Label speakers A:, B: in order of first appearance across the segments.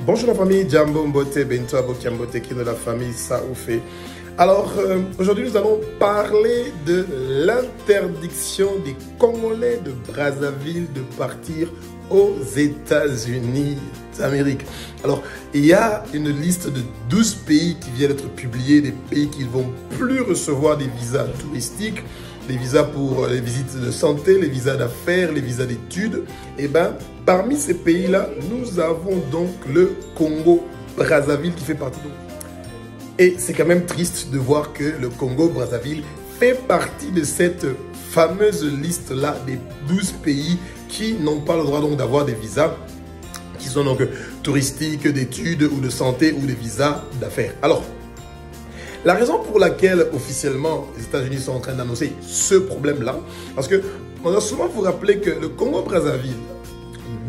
A: Bonjour la famille, Jambo Mbote, Bento Abokia Mbote, qui est de la famille Saoufé. Alors, aujourd'hui, nous allons parler de l'interdiction des Congolais de Brazzaville de partir aux États-Unis d'Amérique. Alors, il y a une liste de 12 pays qui viennent d'être publiés, des pays qui ne vont plus recevoir des visas touristiques, les visas pour les visites de santé, les visas d'affaires, les visas d'études. Et bien, parmi ces pays-là, nous avons donc le Congo-Brazzaville qui fait partie de... Et c'est quand même triste de voir que le Congo-Brazzaville fait partie de cette fameuse liste-là des 12 pays qui n'ont pas le droit donc d'avoir des visas qui sont donc touristiques, d'études ou de santé ou des visas d'affaires. Alors, la raison pour laquelle officiellement les États-Unis sont en train d'annoncer ce problème-là, parce que on doit souvent vous rappeler que le Congo-Brazzaville,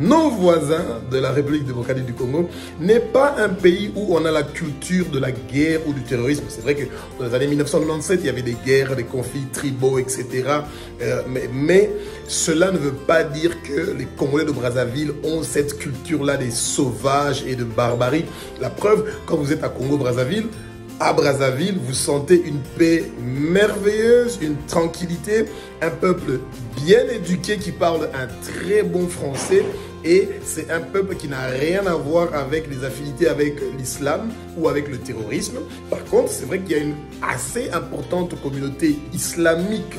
A: nos voisins de la République démocratique du Congo, n'est pas un pays où on a la culture de la guerre ou du terrorisme. C'est vrai que dans les années 1997, il y avait des guerres, des conflits tribaux, etc. Mais cela ne veut pas dire que les Congolais de Brazzaville ont cette culture-là des sauvages et de barbarie. La preuve, quand vous êtes à Congo-Brazzaville, à Brazzaville, vous sentez une paix merveilleuse, une tranquillité, un peuple bien éduqué qui parle un très bon français et c'est un peuple qui n'a rien à voir avec les affinités avec l'islam ou avec le terrorisme. Par contre, c'est vrai qu'il y a une assez importante communauté islamique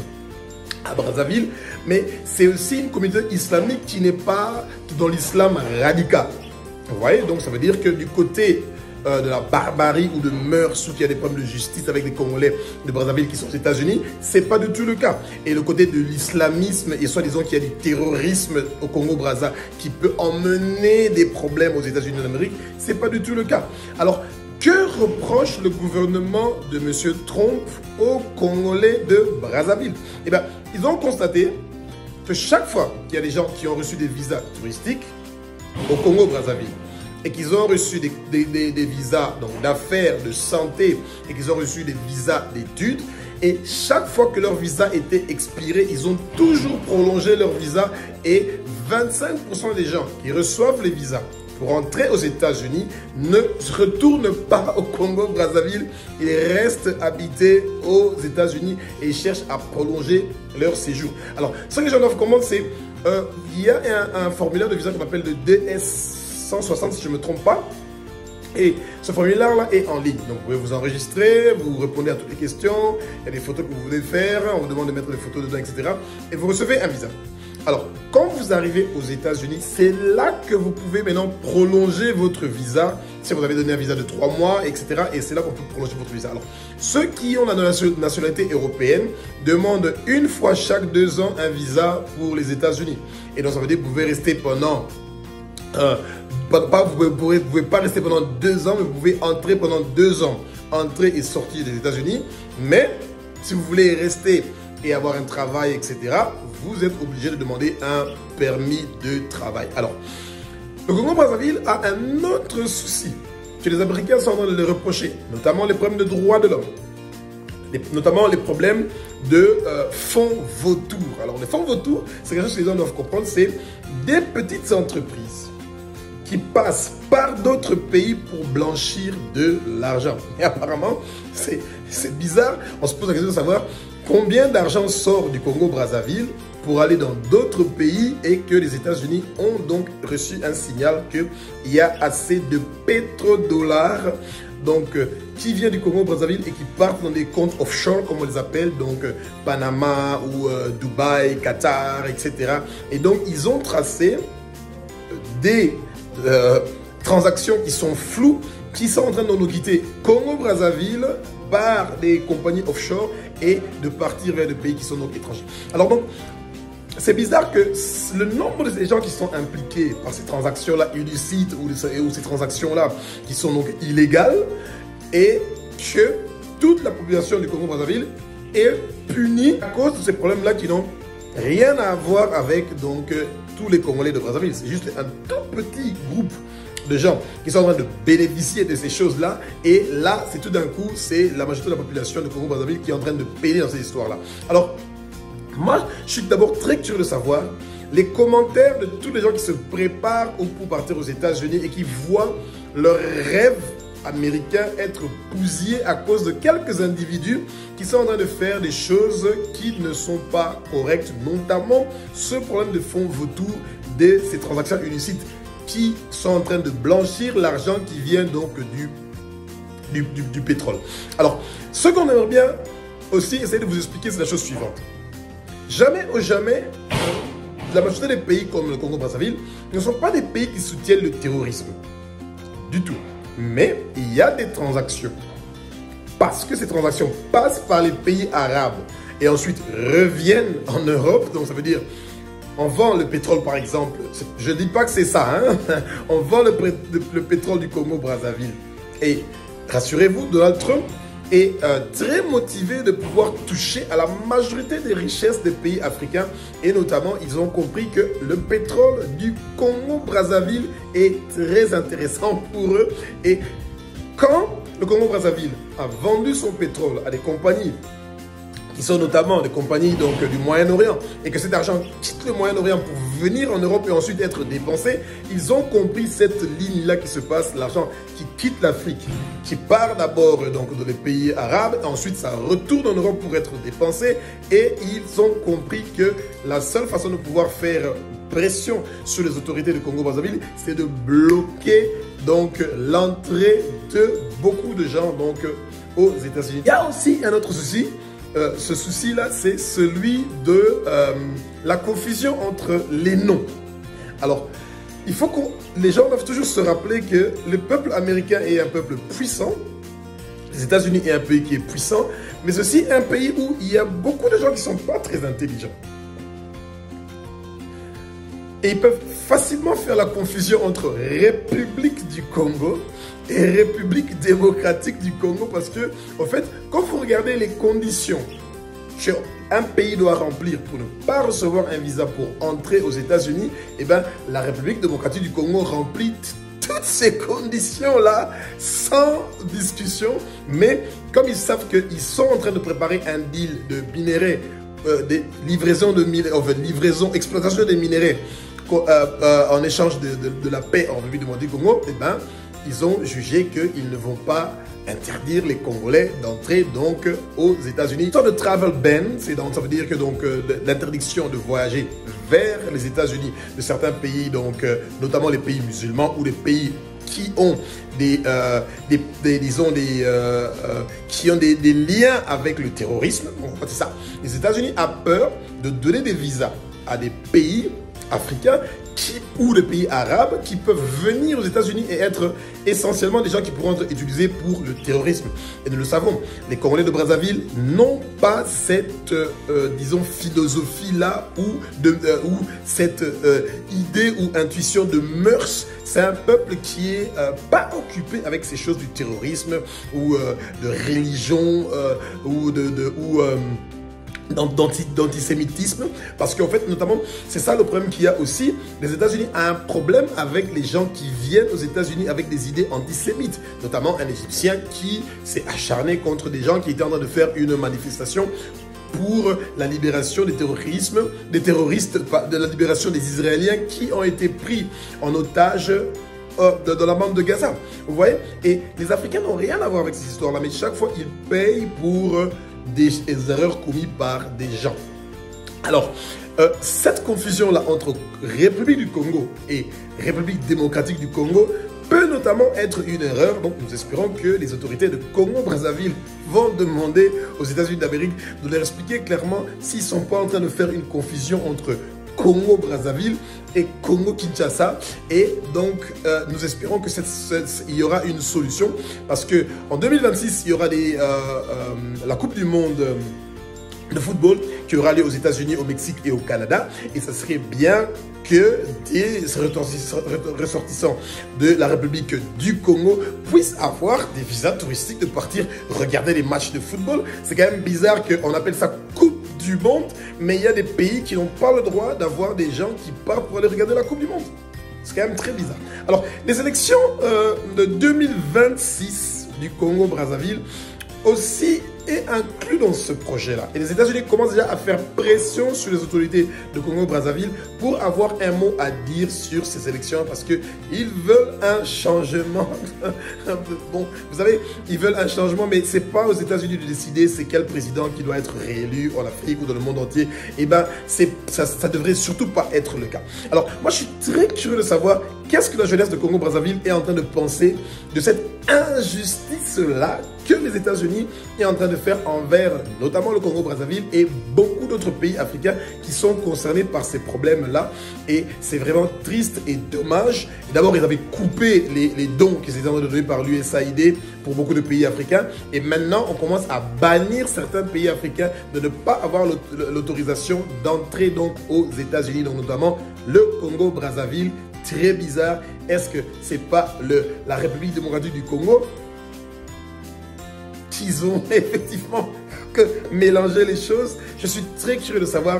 A: à Brazzaville, mais c'est aussi une communauté islamique qui n'est pas dans l'islam radical. Vous voyez, donc ça veut dire que du côté de la barbarie ou de mœurs, où il y a des problèmes de justice avec les Congolais de Brazzaville qui sont aux États-Unis, c'est pas du tout le cas. Et le côté de l'islamisme et soi-disant qu'il y a du terrorisme au Congo-Brazza qui peut emmener des problèmes aux États-Unis d'Amérique, c'est pas du tout le cas. Alors, que reproche le gouvernement de M. Trump aux Congolais de Brazzaville? Eh bien, ils ont constaté que chaque fois qu'il y a des gens qui ont reçu des visas touristiques au Congo-Brazzaville, et qu'ils ont reçu des visas d'affaires, de santé, et qu'ils ont reçu des visas d'études. Et chaque fois que leur visa était expiré, ils ont toujours prolongé leur visa. Et 25% des gens qui reçoivent les visas pour entrer aux États-Unis ne retournent pas au Congo-Brazzaville. Ils restent habités aux États-Unis et cherchent à prolonger leur séjour. Alors, ce que les gens doivent comprendre, c'est il y a un formulaire de visa qu'on appelle le DS 160 si je ne me trompe pas. Et ce formulaire-là est en ligne. Donc vous pouvez vous enregistrer, vous répondez à toutes les questions, il y a des photos que vous voulez faire, on vous demande de mettre des photos dedans, etc. Et vous recevez un visa. Alors, quand vous arrivez aux États-Unis, c'est là que vous pouvez maintenant prolonger votre visa. Si vous avez donné un visa de 3 mois, etc. Et c'est là qu'on peut prolonger votre visa. Alors, ceux qui ont la nationalité européenne demandent une fois chaque 2 ans un visa pour les États-Unis. Et donc ça veut dire que vous pouvez rester pendant... vous ne pouvez pas rester pendant 2 ans, mais vous pouvez entrer pendant 2 ans. Entrer et sortir des États-Unis. Mais si vous voulez rester et avoir un travail, etc., vous êtes obligé de demander un permis de travail. Alors, le Congo-Brazzaville a un autre souci que les Américains sont en train de le reprocher, notamment les problèmes de droits de l'homme. Notamment les problèmes de fonds vautours. Alors, les fonds vautours, c'est quelque chose que les gens doivent comprendre, c'est des petites entreprises qui passent par d'autres pays pour blanchir de l'argent. Et apparemment, c'est bizarre. On se pose la question de savoir combien d'argent sort du Congo-Brazzaville pour aller dans d'autres pays et que les États-Unis ont donc reçu un signal qu'il y a assez de pétrodollars donc, qui vient du Congo-Brazzaville et qui partent dans des comptes offshore, comme on les appelle, donc Panama ou Dubaï, Qatar, etc. Et donc, ils ont tracé des transactions qui sont floues, qui sont en train de nous quitter Congo-Brazzaville par des compagnies offshore et de partir vers des pays qui sont donc étrangers. Alors donc, c'est bizarre que le nombre de gens qui sont impliqués par ces transactions-là illicites ou ces transactions-là qui sont donc illégales et que toute la population du Congo-Brazzaville est punie à cause de ces problèmes-là qui n'ont rien à voir avec donc tous les Congolais de Brazzaville. C'est juste un tout petit groupe de gens qui sont en train de bénéficier de ces choses-là. Et là, c'est tout d'un coup, c'est la majorité de la population de Congo-Brazzaville qui est en train de payer dans ces histoires-là. Alors, moi, je suis d'abord très curieux de savoir les commentaires de tous les gens qui se préparent pour partir aux États-Unis et qui voient leur rêve américain être bousillé à cause de quelques individus qui sont en train de faire des choses qui ne sont pas correctes, notamment ce problème de fonds vautours de ces transactions illicites qui sont en train de blanchir l'argent qui vient donc du pétrole. Alors, ce qu'on aimerait bien aussi essayer de vous expliquer, c'est la chose suivante. Jamais au jamais, la majorité des pays comme le Congo-Brazzaville ne sont pas des pays qui soutiennent le terrorisme. Du tout. Mais il y a des transactions. Parce que ces transactions passent par les pays arabes et ensuite reviennent en Europe. Donc ça veut dire, on vend le pétrole par exemple. Je ne dis pas que c'est ça. Hein? On vend le pétrole du Congo-Brazzaville. Et rassurez-vous, Donald Trump est très motivé de pouvoir toucher à la majorité des richesses des pays africains. Et notamment, ils ont compris que le pétrole du Congo-Brazzaville est très intéressant pour eux. Et quand le Congo-Brazzaville a vendu son pétrole à des compagnies qui sont notamment des compagnies donc, du Moyen-Orient, et que cet argent quitte le Moyen-Orient pour venir en Europe et ensuite être dépensé, ils ont compris cette ligne-là qui se passe, l'argent qui quitte l'Afrique, qui part d'abord donc dans les pays arabes, ensuite ça retourne en Europe pour être dépensé, et ils ont compris que la seule façon de pouvoir faire pression sur les autorités du Congo-Brazzaville, c'est de bloquer donc l'entrée de beaucoup de gens donc aux États-Unis. Il y a aussi un autre souci. Ce souci-là, c'est celui de la confusion entre les noms. Alors, il faut que les gens doivent toujours se rappeler que le peuple américain est un peuple puissant, les États-Unis est un pays qui est puissant, mais aussi un pays où il y a beaucoup de gens qui ne sont pas très intelligents. Et ils peuvent facilement faire la confusion entre République du Congo et République démocratique du Congo parce que, en fait, quand vous regardez les conditions qu'un pays doit remplir pour ne pas recevoir un visa pour entrer aux États-Unis, eh bien, la République démocratique du Congo remplit toutes ces conditions-là sans discussion. Mais comme ils savent qu'ils sont en train de préparer un deal de minerais, des livraisons de livraison, exploitation des minéraux en échange de la paix en République démocratique du Congo, eh bien, ils ont jugé qu'ils ne vont pas interdire les Congolais d'entrer donc aux États-Unis. Une sorte de travel ban, ça veut dire que donc l'interdiction de voyager vers les États-Unis de certains pays, donc notamment les pays musulmans ou les pays qui ont des liens avec le terrorisme. C'est ça. Les États-Unis ont peur de donner des visas à des pays africains ou des pays arabes qui peuvent venir aux États-Unis et être essentiellement des gens qui pourront être utilisés pour le terrorisme. Et nous le savons, les Congolais de Brazzaville n'ont pas cette, disons, philosophie-là ou cette idée ou intuition de mœurs. C'est un peuple qui est pas occupé avec ces choses du terrorisme ou de religion d'antisémitisme, parce qu'en fait, notamment, c'est ça le problème qu'il y a aussi. Les États-Unis ont un problème avec les gens qui viennent aux États-Unis avec des idées antisémites, notamment un Égyptien qui s'est acharné contre des gens qui étaient en train de faire une manifestation pour la libération des terroristes, de la libération des Israéliens qui ont été pris en otage dans la bande de Gaza. Vous voyez? Et les Africains n'ont rien à voir avec ces histoires-là, mais chaque fois, ils payent pour des erreurs commises par des gens. Alors, cette confusion-là entre République du Congo et République démocratique du Congo peut notamment être une erreur. Donc, nous espérons que les autorités de Congo-Brazzaville vont demander aux États-Unis d'Amérique de leur expliquer clairement s'ils ne sont pas en train de faire une confusion entre Congo-Brazzaville et Congo-Kinshasa. Et donc, nous espérons que il y aura une solution parce qu'en 2026, il y aura la Coupe du Monde de football qui aura lieu aux États-Unis, au Mexique et au Canada. Et ça serait bien que des ressortissants de la République du Congo puissent avoir des visas touristiques de partir regarder les matchs de football. C'est quand même bizarre qu'on appelle ça Coupe du Monde, mais il y a des pays qui n'ont pas le droit d'avoir des gens qui partent pour aller regarder la Coupe du Monde. C'est quand même très bizarre. Alors, les élections de 2026 du Congo-Brazzaville aussi est inclus dans ce projet-là. Et les États-Unis commencent déjà à faire pression sur les autorités de Congo-Brazzaville pour avoir un mot à dire sur ces élections parce qu'ils veulent un changement. Bon, vous savez, ils veulent un changement, mais ce n'est pas aux États-Unis de décider c'est quel président qui doit être réélu en Afrique ou dans le monde entier. Et bien, ça devrait surtout pas être le cas. Alors, moi, je suis très curieux de savoir qu'est-ce que la jeunesse de Congo-Brazzaville est en train de penser de cette injustice-là que les États-Unis est en train de faire envers notamment le Congo-Brazzaville et beaucoup d'autres pays africains qui sont concernés par ces problèmes-là. Et c'est vraiment triste et dommage. D'abord, ils avaient coupé les dons qui étaient donnés par l'USAID pour beaucoup de pays africains. Et maintenant, on commence à bannir certains pays africains de ne pas avoir l'autorisation d'entrer donc aux États-Unis, donc notamment le Congo-Brazzaville. Très bizarre. Est-ce que c'est pas la République démocratique du Congo qu'ils ont effectivement mélangé les choses? Je suis très curieux de savoir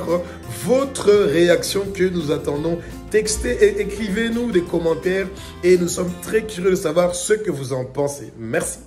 A: votre réaction que nous attendons. Textez et écrivez-nous des commentaires et nous sommes très curieux de savoir ce que vous en pensez. Merci.